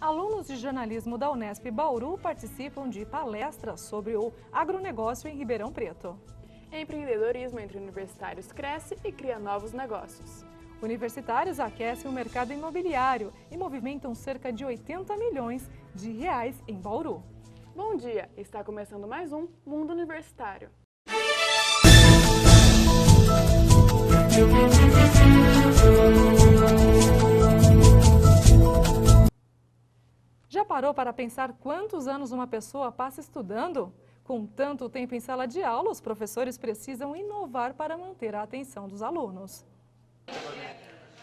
Alunos de jornalismo da Unesp Bauru participam de palestras sobre o agronegócio em Ribeirão Preto. Empreendedorismo entre universitários cresce e cria novos negócios. Universitários aquecem o mercado imobiliário e movimentam cerca de 80 milhões de reais em Bauru. Bom dia, está começando mais um Mundo Universitário. Já parou para pensar quantos anos uma pessoa passa estudando? Com tanto tempo em sala de aula, os professores precisam inovar para manter a atenção dos alunos.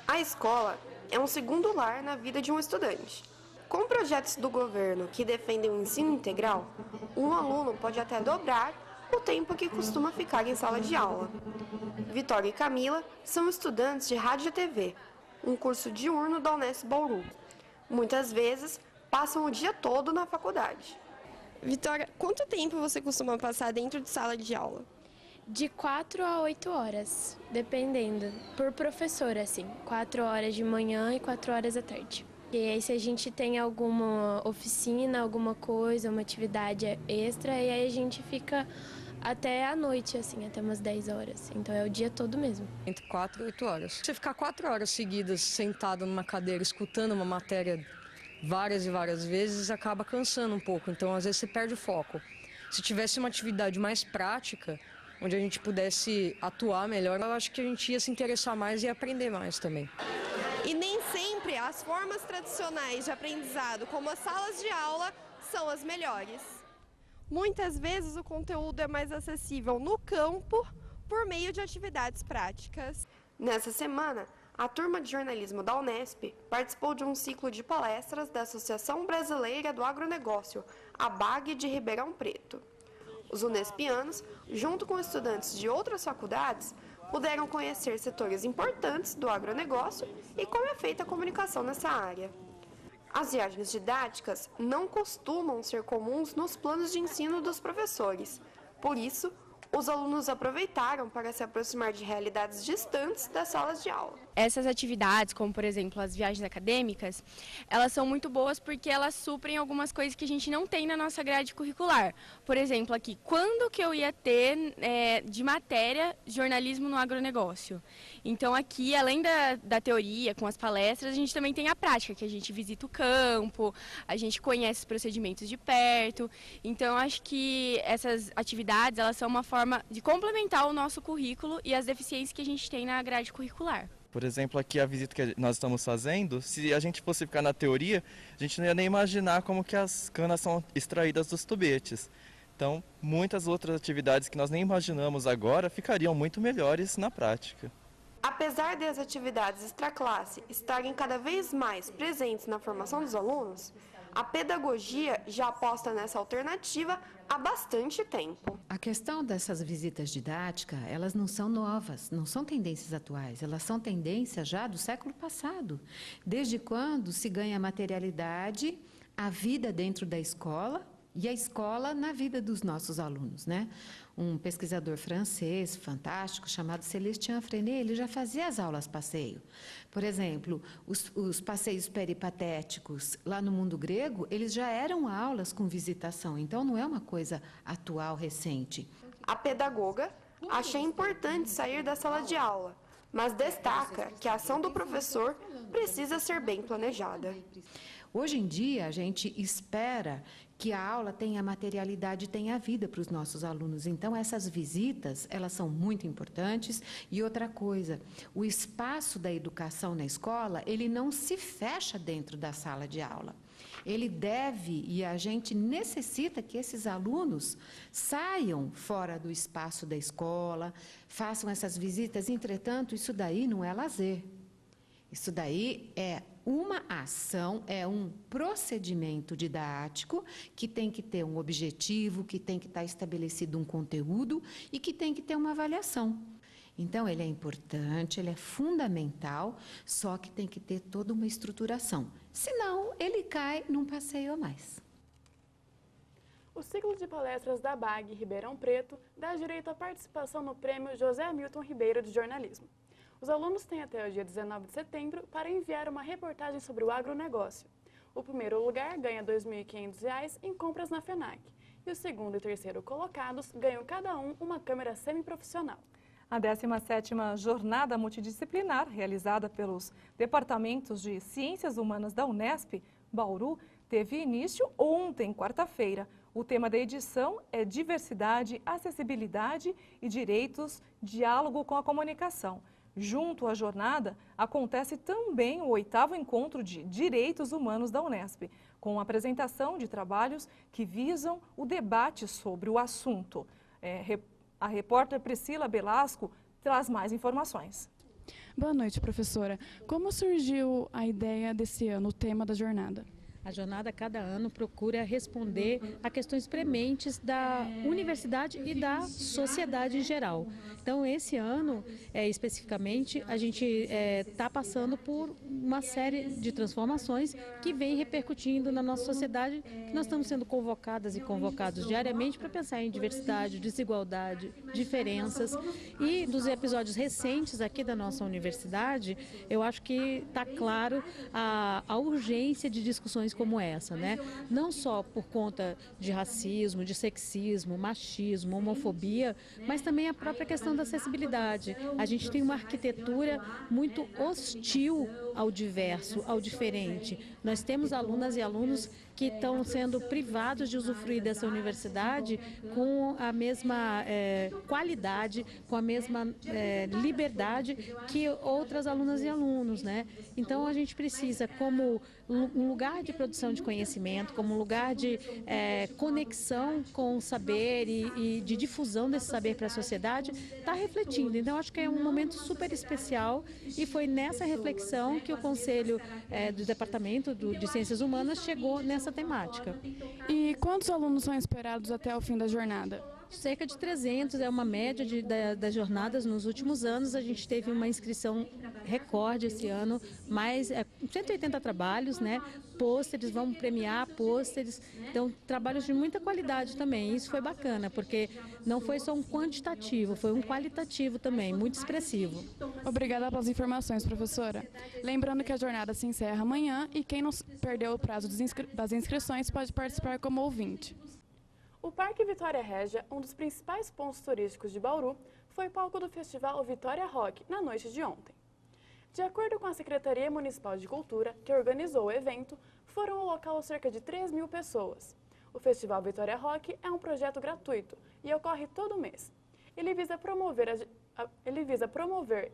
A escola é um segundo lar na vida de um estudante. Com projetos do governo que defendem o ensino integral, um aluno pode até dobrar o tempo que costuma ficar em sala de aula. Vitória e Camila são estudantes de Rádio e TV, um curso diurno da Unesp Bauru. Muitas vezes, passam o dia todo na faculdade. Vitória, quanto tempo você costuma passar dentro de sala de aula? De 4 a 8 horas, dependendo. Por professor, assim. 4 horas de manhã e 4 horas à tarde. E aí, se a gente tem alguma oficina, alguma coisa, uma atividade extra, e aí a gente fica até a noite, assim, até umas 10 horas. Então é o dia todo mesmo. Entre 4 e 8 horas. Você ficar 4 horas seguidas sentado numa cadeira, escutando uma matéria várias e várias vezes, acaba cansando um pouco. Então, às vezes, você perde o foco. Se tivesse uma atividade mais prática, onde a gente pudesse atuar melhor, eu acho que a gente ia se interessar mais e aprender mais também. E nem sempre as formas tradicionais de aprendizado, como as salas de aula, são as melhores. Muitas vezes o conteúdo é mais acessível no campo, por meio de atividades práticas. Nessa semana, a turma de jornalismo da Unesp participou de um ciclo de palestras da Associação Brasileira do Agronegócio, a ABAG de Ribeirão Preto. Os unespianos, junto com estudantes de outras faculdades, puderam conhecer setores importantes do agronegócio e como é feita a comunicação nessa área. As viagens didáticas não costumam ser comuns nos planos de ensino dos professores. Por isso, os alunos aproveitaram para se aproximar de realidades distantes das salas de aula. Essas atividades, como por exemplo as viagens acadêmicas, elas são muito boas porque elas suprem algumas coisas que a gente não tem na nossa grade curricular. Por exemplo, aqui, quando que eu ia ter de matéria jornalismo no agronegócio? Então aqui, além da teoria, com as palestras, a gente também tem a prática, que a gente visita o campo, a gente conhece os procedimentos de perto. Então acho que essas atividades, elas são uma forma de complementar o nosso currículo e as deficiências que a gente tem na grade curricular. Por exemplo, aqui a visita que nós estamos fazendo, se a gente fosse ficar na teoria, a gente não ia nem imaginar como que as canas são extraídas dos tubetes. Então, muitas outras atividades que nós nem imaginamos agora ficariam muito melhores na prática. Apesar das atividades extraclasse estarem cada vez mais presentes na formação dos alunos, a pedagogia já aposta nessa alternativa há bastante tempo. A questão dessas visitas didáticas, elas não são novas, não são tendências atuais, elas são tendências já do século passado. Desde quando se ganha materialidade, a vida dentro da escola e a escola na vida dos nossos alunos, né? Um pesquisador francês fantástico chamado Célestin Freinet, ele já fazia as aulas passeio. Por exemplo, os passeios peripatéticos lá no mundo grego, eles já eram aulas com visitação, então não é uma coisa atual, recente. A pedagoga acha importante sair da sala de aula, mas destaca que a ação do professor precisa ser bem planejada. Hoje em dia, a gente espera que a aula tenha materialidade, tenha vida para os nossos alunos. Então, essas visitas, elas são muito importantes. E outra coisa, o espaço da educação na escola, ele não se fecha dentro da sala de aula. Ele deve, e a gente necessita que esses alunos saiam fora do espaço da escola, façam essas visitas. Entretanto, isso daí não é lazer. Isso daí é uma ação, é um procedimento didático que tem que ter um objetivo, que tem que estar estabelecido um conteúdo e que tem que ter uma avaliação. Então, ele é importante, ele é fundamental, só que tem que ter toda uma estruturação. Senão, ele cai num passeio a mais. O ciclo de palestras da BAG Ribeirão Preto dá direito à participação no prêmio José Hamilton Ribeiro de Jornalismo. Os alunos têm até o dia 19 de setembro para enviar uma reportagem sobre o agronegócio. O primeiro lugar ganha R$ 2.500 em compras na FENAC. E o segundo e terceiro colocados ganham cada um uma câmera semiprofissional. A 17ª Jornada Multidisciplinar, realizada pelos Departamentos de Ciências Humanas da Unesp, Bauru, teve início ontem, quarta-feira. O tema da edição é Diversidade, Acessibilidade e Direitos, Diálogo com a Comunicação. Junto à jornada, acontece também o 8º Encontro de Direitos Humanos da Unesp, com a apresentação de trabalhos que visam o debate sobre o assunto. A repórter Priscila Belasco traz mais informações. Boa noite, professora. Como surgiu a ideia desse ano, o tema da jornada? A jornada, cada ano, procura responder a questões prementes da universidade e da sociedade em geral. Então, esse ano, especificamente, a gente está passando por uma série de transformações que vem repercutindo na nossa sociedade, que nós estamos sendo convocadas e convocados diariamente para pensar em diversidade, desigualdade, diferenças. E dos episódios recentes aqui da nossa universidade, eu acho que está claro a urgência de discussões como essa, né? Não só por conta de racismo, de sexismo, machismo, homofobia, mas também a própria questão da acessibilidade. A gente tem uma arquitetura muito hostil ao diverso, ao diferente. Nós temos alunas e alunos que estão sendo privados de usufruir dessa universidade com a mesma qualidade, com a mesma liberdade que outras alunas e alunos, né? Então a gente precisa, como um lugar de produção de conhecimento, como um lugar de conexão com o saber e de difusão desse saber para a sociedade, está refletindo. Então acho que é um momento super especial e foi nessa reflexão que o Conselho do Departamento de Ciências Humanas chegou nessa temática. E quantos alunos são esperados até o fim da jornada? Cerca de 300 é uma média das jornadas nos últimos anos. A gente teve uma inscrição recorde esse ano, mais 180 trabalhos, né? Pôsteres, vamos premiar pôsteres, então trabalhos de muita qualidade também. Isso foi bacana, porque não foi só um quantitativo, foi um qualitativo também, muito expressivo. Obrigada pelas informações, professora. Lembrando que a jornada se encerra amanhã e quem não perdeu o prazo das inscrições pode participar como ouvinte. O Parque Vitória Régia, um dos principais pontos turísticos de Bauru, foi palco do Festival Vitória Rock na noite de ontem. De acordo com a Secretaria Municipal de Cultura, que organizou o evento, foram ao local cerca de 3.000 pessoas. O Festival Vitória Rock é um projeto gratuito e ocorre todo mês. Ele visa promover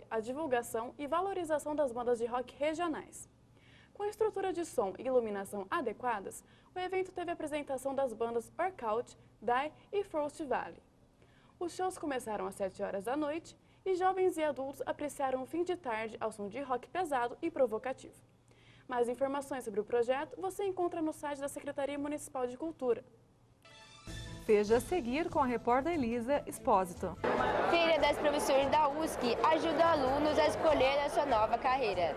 a divulgação e valorização das bandas de rock regionais. Com a estrutura de som e iluminação adequadas, o evento teve a apresentação das bandas Orkout, Die e Frost Valley. Os shows começaram às 7 horas da noite e jovens e adultos apreciaram o fim de tarde ao som de rock pesado e provocativo. Mais informações sobre o projeto você encontra no site da Secretaria Municipal de Cultura. Veja a seguir com a repórter Elisa Espósito. Feira das Profissões da USC ajuda alunos a escolher a sua nova carreira.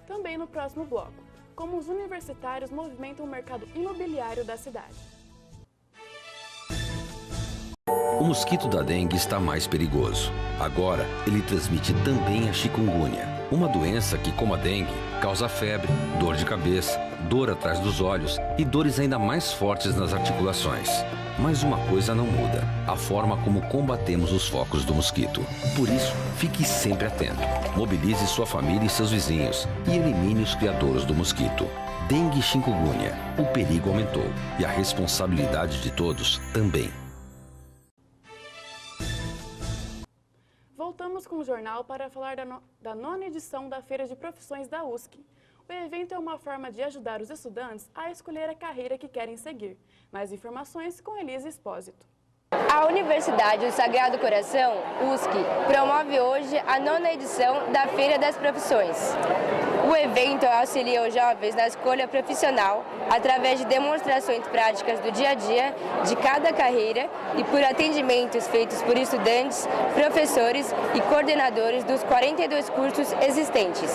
Também no próximo bloco, como os universitários movimentam o mercado imobiliário da cidade. O mosquito da dengue está mais perigoso. Agora, ele transmite também a chikungunya, uma doença que, como a dengue, causa febre, dor de cabeça, dor atrás dos olhos e dores ainda mais fortes nas articulações. Mas uma coisa não muda, a forma como combatemos os focos do mosquito. Por isso, fique sempre atento. Mobilize sua família e seus vizinhos e elimine os criadores do mosquito. Dengue e chikungunya, o perigo aumentou e a responsabilidade de todos também. Voltamos com o jornal para falar da 9ª edição da Feira de Profissões da USC. O evento é uma forma de ajudar os estudantes a escolher a carreira que querem seguir. Mais informações com Elisa Espósito. A Universidade do Sagrado Coração, USC, promove hoje a 9ª edição da Feira das Profissões. O evento auxilia os jovens na escolha profissional através de demonstrações práticas do dia a dia de cada carreira e por atendimentos feitos por estudantes, professores e coordenadores dos 42 cursos existentes.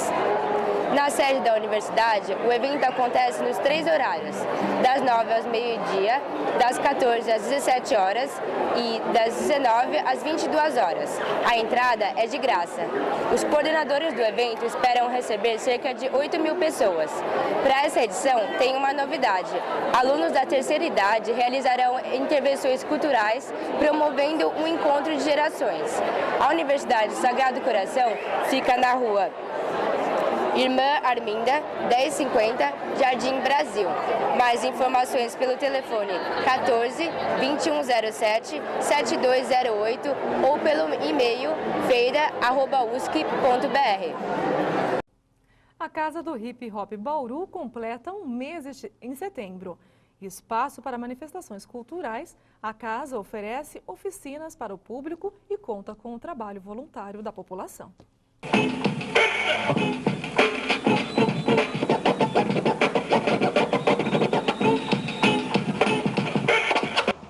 Na sede da universidade, o evento acontece nos 3 horários, das 9 às meio-dia, das 14 às 17 horas e das 19 às 22 horas. A entrada é de graça. Os coordenadores do evento esperam receber cerca de 8.000 pessoas. Para essa edição, tem uma novidade. Alunos da terceira idade realizarão intervenções culturais, promovendo um encontro de gerações. A Universidade Sagrado Coração fica na rua Irmã Arminda, 1050, Jardim Brasil. Mais informações pelo telefone 14 2107 7208 ou pelo e-mail feira@usc.br. A Casa do Hip Hop Bauru completa um mês em setembro. Espaço para manifestações culturais, a casa oferece oficinas para o público e conta com o trabalho voluntário da população.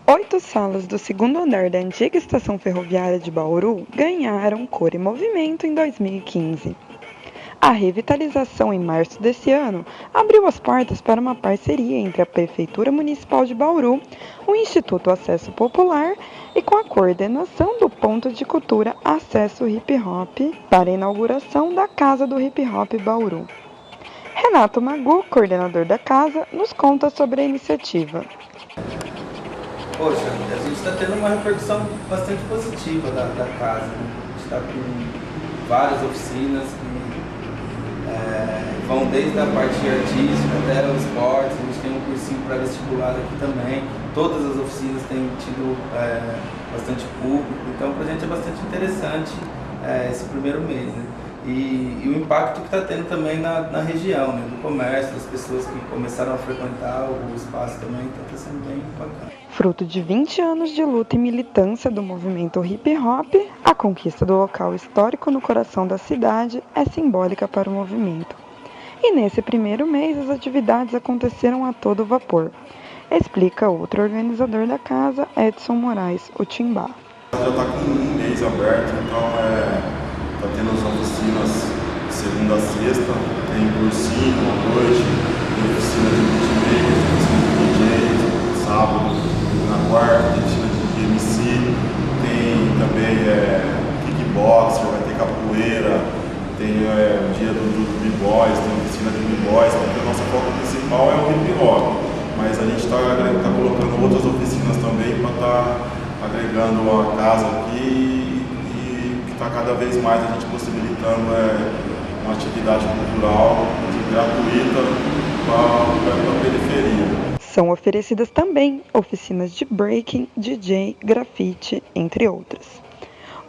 8 salas do 2º andar da antiga estação ferroviária de Bauru ganharam cor e movimento em 2015. A revitalização em março desse ano abriu as portas para uma parceria entre a Prefeitura Municipal de Bauru, o Instituto Acesso Popular e com a coordenação do Ponto de Cultura Acesso Hip Hop para a inauguração da Casa do Hip Hop Bauru. Renato Magu, coordenador da casa, nos conta sobre a iniciativa. Poxa, a gente está tendo uma repercussão bastante positiva da casa. A gente está com várias oficinas que vão desde a parte artística até o esporte. A gente tem um cursinho pré-vestibular aqui também. Todas as oficinas têm tido bastante público, então para a gente é bastante interessante esse primeiro mês, né? E o impacto que está tendo também na região, né? Do comércio, das pessoas que começaram a frequentar o espaço também, então está sendo bem bacana. Fruto de 20 anos de luta e militância do movimento hip hop, a conquista do local histórico no coração da cidade é simbólica para o movimento. E nesse primeiro mês as atividades aconteceram a todo vapor, explica outro organizador da casa, Edson Moraes, o Timbá. Já está com um mês aberto, então está tendo as oficinas de segunda a sexta, tem cursinho à noite, tem oficina de beatmaker, oficina de DJ, sábado na quarta, tem oficina de MC, tem também kickboxer, vai ter capoeira, tem o dia do B-Boys, tem oficina de B-Boys, porque o nosso foco principal é o hip hop, mas a gente está colocando outras oficinas também para estar agregando a casa aqui e que está cada vez mais a gente possibilitando uma atividade cultural gratuita para a periferia. São oferecidas também oficinas de breaking, DJ, grafite, entre outras.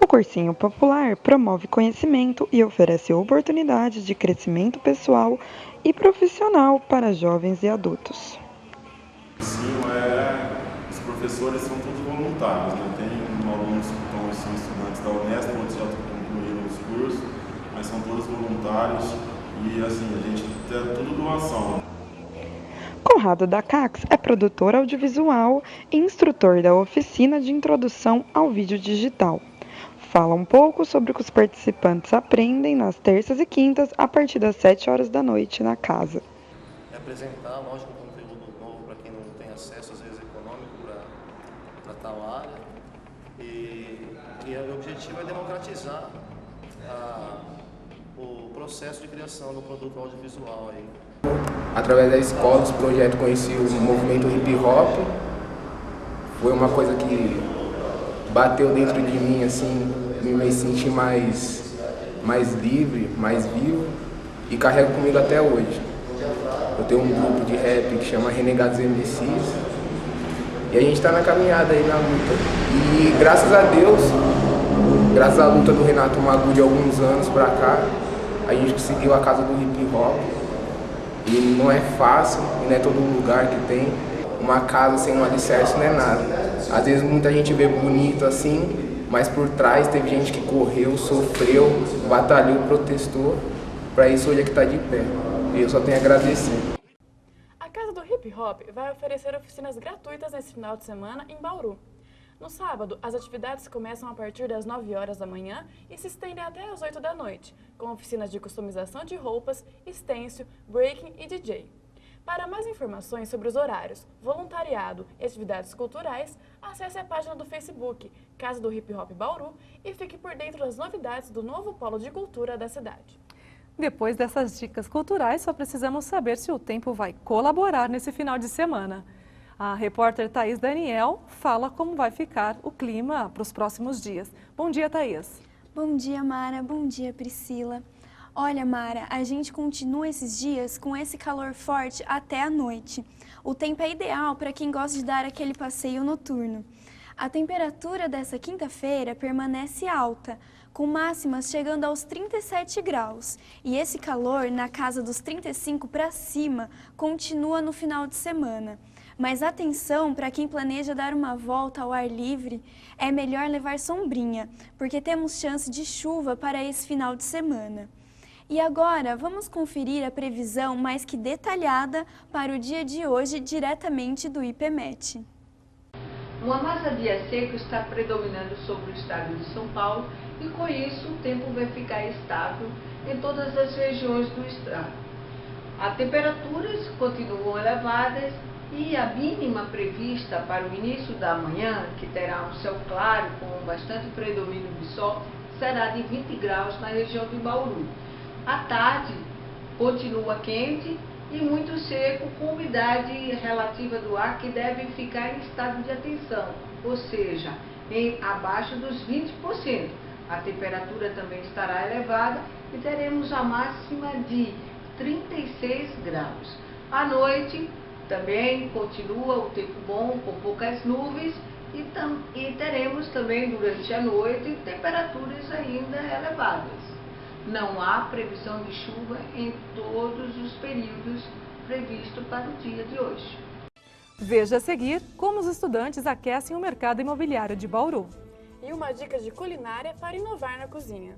O Cursinho Popular promove conhecimento e oferece oportunidades de crescimento pessoal e profissional para jovens e adultos. Sim, os professores são todos voluntários, né? Tem alunos que são estudantes da Unesp, outros já concluíram os cursos, mas são todos voluntários e assim, a gente tem tudo doação. Conrado da Cax é produtor audiovisual e instrutor da oficina de introdução ao vídeo digital. Fala um pouco sobre o que os participantes aprendem nas terças e quintas a partir das 7 horas da noite na casa. Apresentar, lógico, conteúdo novo para quem não tem acesso, às vezes econômico, para tal área. E o objetivo é democratizar o processo de criação do produto audiovisual aí. Através da escola, desse projeto, conheci o movimento hip hop. Foi uma coisa que bateu dentro de mim, assim, me senti mais livre, mais vivo e carrego comigo até hoje. Eu tenho um grupo de rap que chama Renegados MCs e a gente está na caminhada aí na luta. E graças a Deus, graças à luta do Renato Magu de alguns anos pra cá, a gente conseguiu a casa do hip hop. E não é fácil, e não é todo lugar que tem. Uma casa sem um alicerce não é nada. Às vezes muita gente vê bonito assim, mas por trás teve gente que correu, sofreu, batalhou, protestou. Para isso hoje é que está de pé. E eu só tenho a agradecer. A Casa do Hip Hop vai oferecer oficinas gratuitas nesse final de semana em Bauru. No sábado, as atividades começam a partir das 9 horas da manhã e se estendem até as 8 da noite, com oficinas de customização de roupas, stencil, breaking e DJ. Para mais informações sobre os horários, voluntariado e atividades culturais, acesse a página do Facebook Casa do Hip Hop Bauru e fique por dentro das novidades do novo polo de cultura da cidade. Depois dessas dicas culturais, só precisamos saber se o tempo vai colaborar nesse final de semana. A repórter Thaís Daniel fala como vai ficar o clima para os próximos dias. Bom dia, Thaís. Bom dia, Mara. Bom dia, Priscila. Olha, Mara, a gente continua esses dias com esse calor forte até a noite. O tempo é ideal para quem gosta de dar aquele passeio noturno. A temperatura dessa quinta-feira permanece alta, com máximas chegando aos 37 graus. E esse calor, na casa dos 35 para cima, continua no final de semana. Mas atenção para quem planeja dar uma volta ao ar livre, é melhor levar sombrinha, porque temos chance de chuva para esse final de semana. E agora, vamos conferir a previsão mais que detalhada para o dia de hoje, diretamente do IPMET. Uma massa de ar seco está predominando sobre o estado de São Paulo e, com isso, o tempo vai ficar estável em todas as regiões do estado. As temperaturas continuam elevadas e a mínima prevista para o início da manhã, que terá um céu claro com bastante predomínio de sol, será de 20 graus na região de Bauru. À tarde, continua quente e muito seco, com umidade relativa do ar que deve ficar em estado de atenção, ou seja, abaixo dos 20%. A temperatura também estará elevada e teremos a máxima de 36 graus. À noite, também continua o tempo bom, com poucas nuvens, e teremos também durante a noite temperaturas ainda elevadas. Não há previsão de chuva em todos os períodos previstos para o dia de hoje. Veja a seguir como os estudantes aquecem o mercado imobiliário de Bauru. E uma dica de culinária para inovar na cozinha.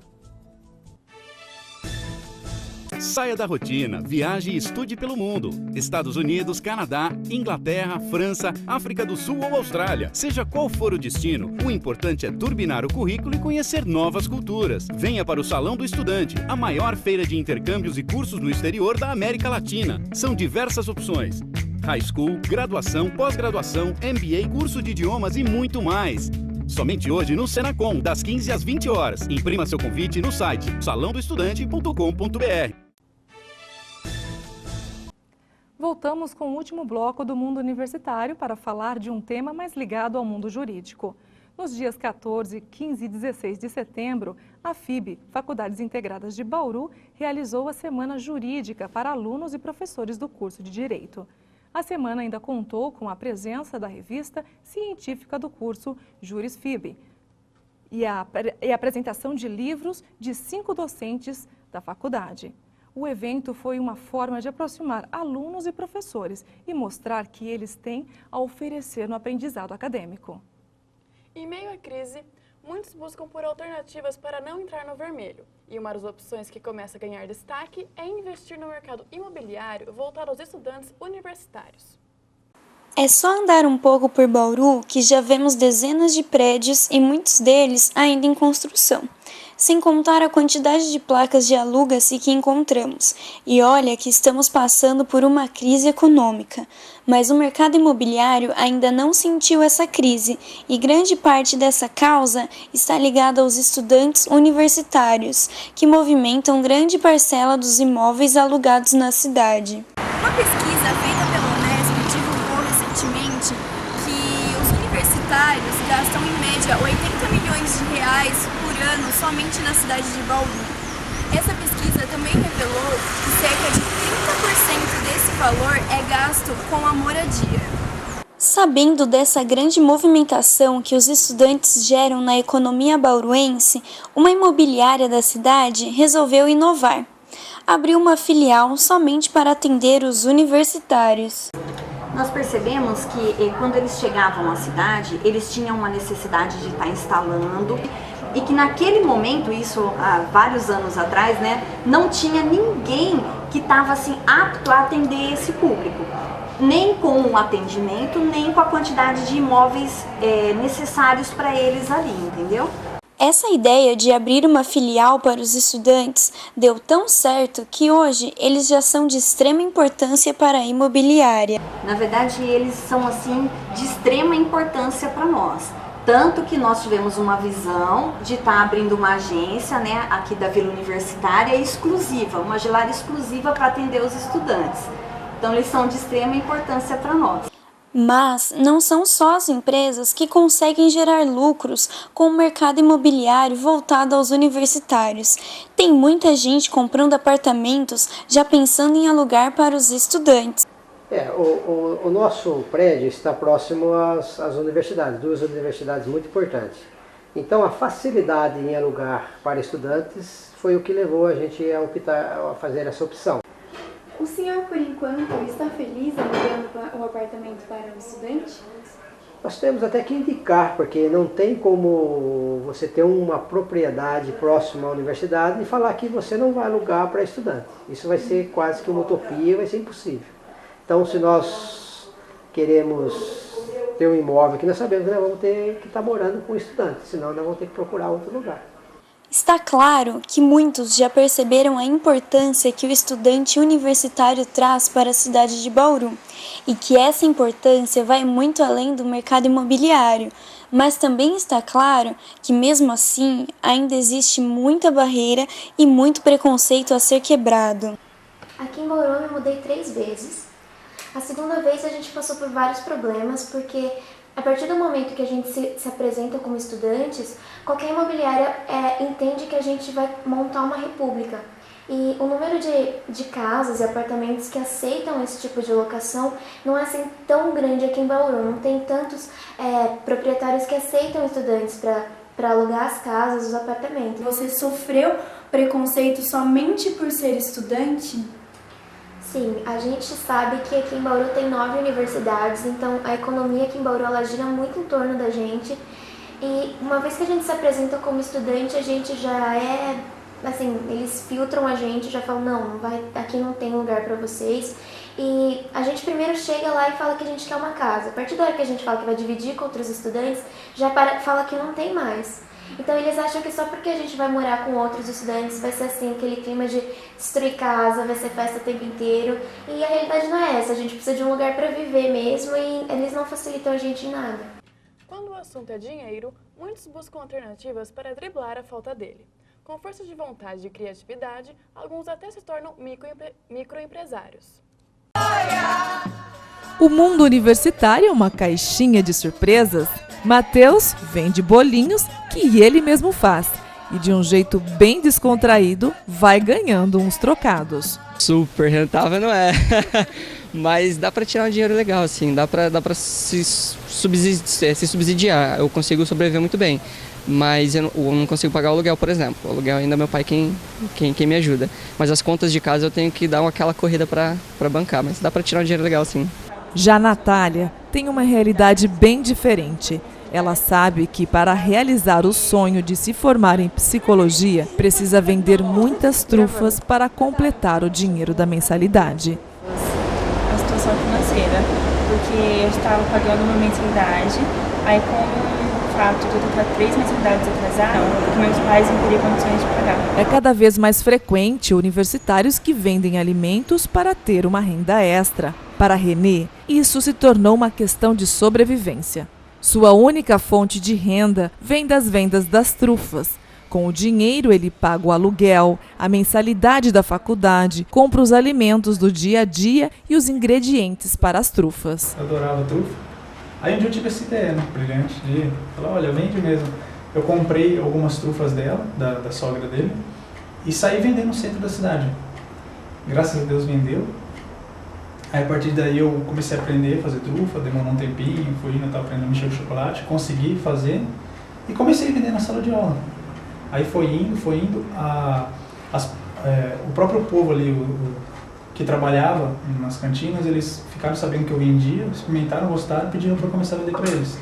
Saia da rotina, viaje e estude pelo mundo. Estados Unidos, Canadá, Inglaterra, França, África do Sul ou Austrália. Seja qual for o destino, o importante é turbinar o currículo e conhecer novas culturas. Venha para o Salão do Estudante, a maior feira de intercâmbios e cursos no exterior da América Latina. São diversas opções: high school, graduação, pós-graduação, MBA, curso de idiomas e muito mais. Somente hoje no Senacom, das 15 às 20 horas. Imprima seu convite no site salãodoestudante.com.br. Voltamos com o último bloco do mundo universitário para falar de um tema mais ligado ao mundo jurídico. Nos dias 14, 15 e 16 de setembro, a FIB, Faculdades Integradas de Bauru, realizou a Semana Jurídica para alunos e professores do curso de Direito. A semana ainda contou com a presença da revista científica do curso Juris FIB e a apresentação de livros de 5 docentes da faculdade. O evento foi uma forma de aproximar alunos e professores e mostrar que eles têm a oferecer no aprendizado acadêmico. Em meio à crise, muitos buscam por alternativas para não entrar no vermelho. E uma das opções que começa a ganhar destaque é investir no mercado imobiliário voltado aos estudantes universitários. É só andar um pouco por Bauru que já vemos dezenas de prédios e muitos deles ainda em construção, sem contar a quantidade de placas de aluga-se que encontramos. E olha que estamos passando por uma crise econômica, mas o mercado imobiliário ainda não sentiu essa crise e grande parte dessa causa está ligada aos estudantes universitários, que movimentam grande parcela dos imóveis alugados na cidade. Uma pesquisa feita pela Unesp divulgou recentemente que os universitários gastam em média 80 milhões de reais por ano somente na cidade de Bauru. Essa pesquisa também revelou que cerca de 30% desse valor é gasto com a moradia. Sabendo dessa grande movimentação que os estudantes geram na economia bauruense, uma imobiliária da cidade resolveu inovar. Abriu uma filial somente para atender os universitários. Nós percebemos que quando eles chegavam à cidade, eles tinham uma necessidade de estar instalando e que naquele momento, isso há vários anos atrás, né, não tinha ninguém que estava assim apto a atender esse público, nem com o atendimento, nem com a quantidade de imóveis necessários para eles ali, entendeu? Essa ideia de abrir uma filial para os estudantes deu tão certo que hoje eles já são de extrema importância para a imobiliária. Na verdade, eles são assim de extrema importância para nós. Tanto que nós tivemos uma visão de estar abrindo uma agência, né, aqui da Vila Universitária exclusiva, uma gelária exclusiva para atender os estudantes. Então, eles são de extrema importância para nós. Mas não são só as empresas que conseguem gerar lucros com o mercado imobiliário voltado aos universitários. Tem muita gente comprando apartamentos já pensando em alugar para os estudantes. O nosso prédio está próximo às universidades, duas universidades muito importantes. Então a facilidade em alugar para estudantes foi o que levou a gente a optar a fazer essa opção. O senhor, por enquanto, está feliz alugando o apartamento para um estudante? Nós temos até que indicar, porque não tem como você ter uma propriedade próxima à universidade e falar que você não vai alugar para estudante. Isso vai ser quase que uma utopia, vai ser impossível. Então, se nós queremos ter um imóvel que nós sabemos que nós vamos ter que estar morando com estudantes, senão nós vamos ter que procurar outro lugar. Está claro que muitos já perceberam a importância que o estudante universitário traz para a cidade de Bauru e que essa importância vai muito além do mercado imobiliário, mas também está claro que mesmo assim ainda existe muita barreira e muito preconceito a ser quebrado. Aqui em Bauru eu me mudei 3 vezes. A segunda vez a gente passou por vários problemas porque a partir do momento que a gente se apresenta como estudantes, qualquer imobiliária entende que a gente vai montar uma república. E o número de casas e apartamentos que aceitam esse tipo de locação não é assim tão grande aqui em Bauru. Não tem tantos proprietários que aceitam estudantes para alugar as casas, os apartamentos. Você sofreu preconceito somente por ser estudante? Sim, a gente sabe que aqui em Bauru tem 9 universidades, então a economia aqui em Bauru ela gira muito em torno da gente. E uma vez que a gente se apresenta como estudante, a gente já assim, eles filtram a gente, já falam, não vai, aqui não tem lugar para vocês. E a gente primeiro chega lá e fala que a gente quer uma casa. A partir da hora que a gente fala que vai dividir com outros estudantes, já fala que não tem mais. Então eles acham que só porque a gente vai morar com outros estudantes vai ser assim, aquele clima de destruir casa, vai ser festa o tempo inteiro. E a realidade não é essa, a gente precisa de um lugar para viver mesmo e eles não facilitam a gente em nada. Quando o assunto é dinheiro, muitos buscam alternativas para driblar a falta dele. Com força de vontade e criatividade, alguns até se tornam microempresários. O mundo universitário é uma caixinha de surpresas. Matheus vende bolinhos que ele mesmo faz e de um jeito bem descontraído vai ganhando uns trocados. Super rentável não é, mas dá para tirar um dinheiro legal, assim, dá para se subsidiar, eu consigo sobreviver muito bem, mas eu não consigo pagar o aluguel, por exemplo. O aluguel ainda é meu pai quem me ajuda, mas as contas de casa eu tenho que dar aquela corrida para bancar, mas dá para tirar um dinheiro legal, sim. Já Natália tem uma realidade bem diferente. Ela sabe que para realizar o sonho de se formar em psicologia, precisa vender muitas trufas para completar o dinheiro da mensalidade. A situação financeira, porque eu estava pagando uma mensalidade, aí com o fato de eu estar 3 mensalidades atrasadas, porque meus pais não teriam condições de pagar. É cada vez mais frequente universitários que vendem alimentos para ter uma renda extra. Para Renê, isso se tornou uma questão de sobrevivência. Sua única fonte de renda vem das vendas das trufas. Com o dinheiro, ele paga o aluguel, a mensalidade da faculdade, compra os alimentos do dia a dia e os ingredientes para as trufas. Eu adorava trufa. Aí um dia eu tive essa ideia, brilhante, de falar, olha, vende mesmo. Eu comprei algumas trufas dela, da sogra dele, e saí vendendo no centro da cidade. Graças a Deus vendeu. Aí a partir daí eu comecei a aprender a fazer trufa, demorou um tempinho, fui indo, estava aprendendo a mexer com chocolate, consegui fazer e comecei a vender na sala de aula. Aí foi indo, o próprio povo ali que trabalhava nas cantinas, eles ficaram sabendo que eu vendia, experimentaram, gostaram e pediram para eu começar a vender para eles.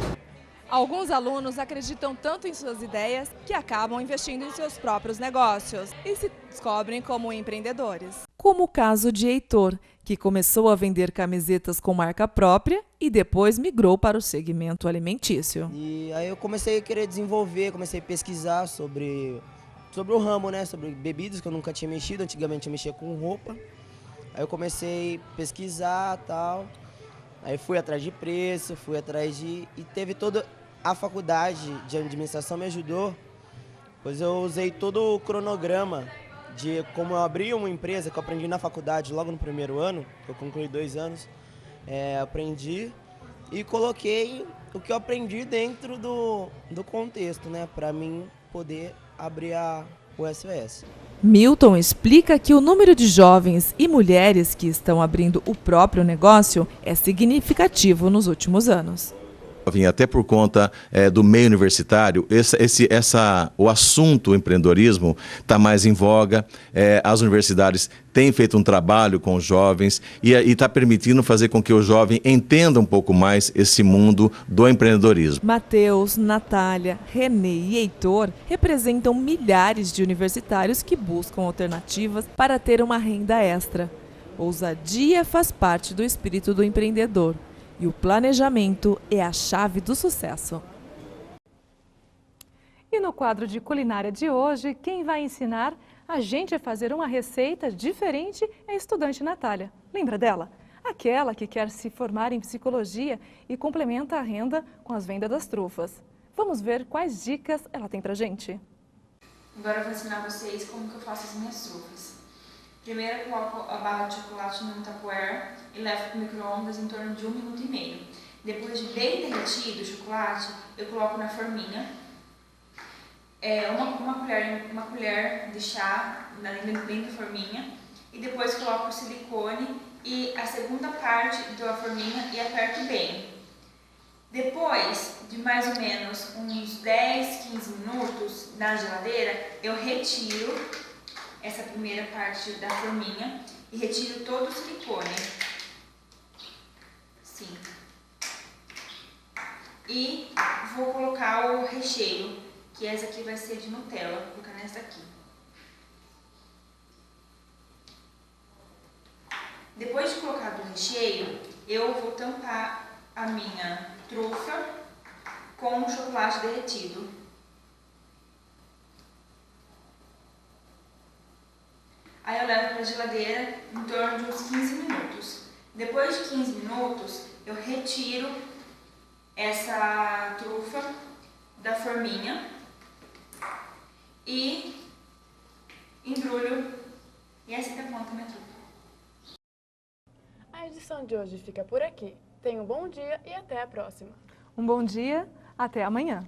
Alguns alunos acreditam tanto em suas ideias que acabam investindo em seus próprios negócios e se descobrem como empreendedores. Como o caso de Heitor, que começou a vender camisetas com marca própria e depois migrou para o segmento alimentício. E aí eu comecei a querer desenvolver, comecei a pesquisar sobre o ramo, né? Sobre bebidas que eu nunca tinha mexido, antigamente eu mexia com roupa. Aí eu comecei a pesquisar e tal, aí fui atrás de preço, e teve toda a faculdade de administração me ajudou, pois eu usei todo o cronograma de como eu abri uma empresa, que eu aprendi na faculdade logo no primeiro ano, que eu concluí 2 anos, aprendi e coloquei o que eu aprendi dentro do contexto, né, para mim poder abrir o SOS. Milton explica que o número de jovens e mulheres que estão abrindo o próprio negócio é significativo nos últimos anos. Até por conta do meio universitário, o assunto empreendedorismo está mais em voga. As universidades têm feito um trabalho com os jovens e está permitindo fazer com que o jovem entenda um pouco mais esse mundo do empreendedorismo. Mateus, Natália, Renê e Heitor representam milhares de universitários que buscam alternativas para ter uma renda extra. Ousadia faz parte do espírito do empreendedor. E o planejamento é a chave do sucesso. E no quadro de culinária de hoje, quem vai ensinar a gente a fazer uma receita diferente é a estudante Natália. Lembra dela? Aquela que quer se formar em psicologia e complementa a renda com as vendas das trufas. Vamos ver quais dicas ela tem pra gente. Agora eu vou ensinar vocês como que eu faço as minhas trufas. Primeiro eu coloco a barra de chocolate no Tupperware e levo para o micro-ondas em torno de 1 minuto e meio. Depois de bem derretido o chocolate, eu coloco na forminha uma colher de chá dentro da forminha e depois coloco o silicone e a segunda parte da forminha e aperto bem. Depois de mais ou menos uns 10, 15 minutos na geladeira, eu retiro essa primeira parte da forminha e retiro todo o silicone. Assim. E vou colocar o recheio, que essa aqui vai ser de Nutella. Vou colocar nessa aqui. Depois de colocar o recheio, eu vou tampar a minha trufa com o chocolate derretido. Aí eu levo para a geladeira em torno de uns 15 minutos. Depois de 15 minutos, eu retiro essa trufa da forminha e embrulho. E assim tá pronta a minha trufa. A edição de hoje fica por aqui. Tenha um bom dia e até a próxima. Um bom dia, até amanhã.